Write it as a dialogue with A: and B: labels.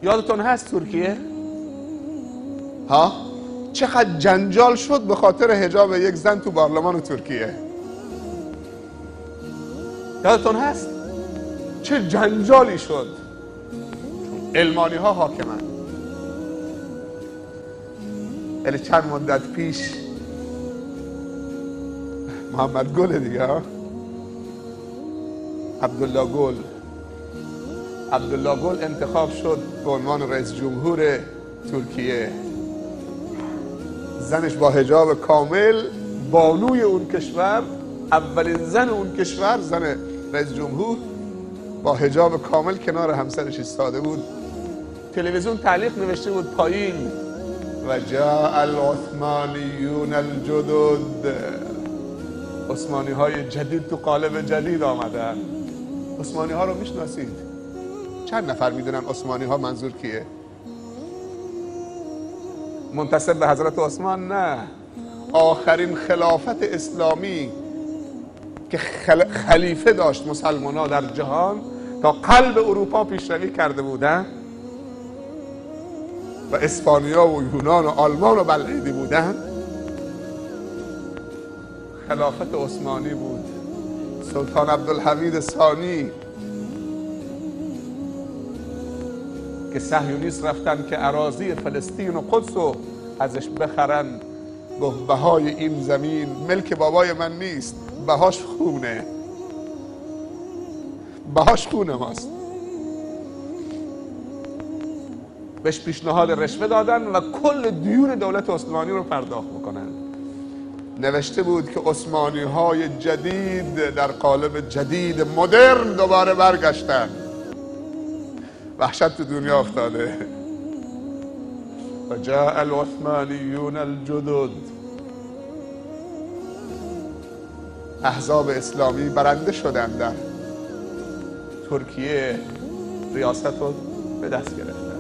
A: یادتون هست ترکیه؟ ها؟ چقدر جنجال شد به خاطر حجاب یک زن تو پارلمان ترکیه. یادتون هست؟ چه جنجالی شد. علمانی ها حاکمن. ولی چند مدت پیش محمد گل دیگه ها، عبدالله گل انتخاب شد به عنوان رئیس جمهور ترکیه. زنش با حجاب کامل، بانوی اون کشور، اولین زن اون کشور، زن رئیس جمهور با حجاب کامل کنار همسرش ایستاده بود. تلویزیون تعلیق نوشته بود پایین و جاء العثمانیون الجدد، عثمانی های جدید تو قالب جدید آمدن. عثمانی ها رو میشناسید؟ چند نفر میدونن عثمانی ها منظور کیه؟ منتسب به حضرت عثمان؟ نه، آخرین خلافت اسلامی که خلیفه داشت مسلمان ها در جهان تا قلب اروپا پیشروی کرده بودن و اسپانیا و یونان و آلمان و بلعیدی بودن، خلافت عثمانی بود. سلطان عبدالحمید ثانی که صهیونیست رفتن که اراضی فلسطین و قدس رو ازش بخرن، گفت بهای این زمین ملک بابای من نیست، بهاش خونه، بهاش خونه ماست. بهش پیشنهاد رشوه دادن و کل دیون دولت عثمانی رو پرداخت بکنن. نوشته بود که عثمانی های جدید در قالب جدید مدرن دوباره برگشتن. وحشت تو دنیا افتاده. و جاء العثمانیون الجدد. احزاب اسلامی برنده شدن، در ترکیه ریاست رو به دست گرفتن.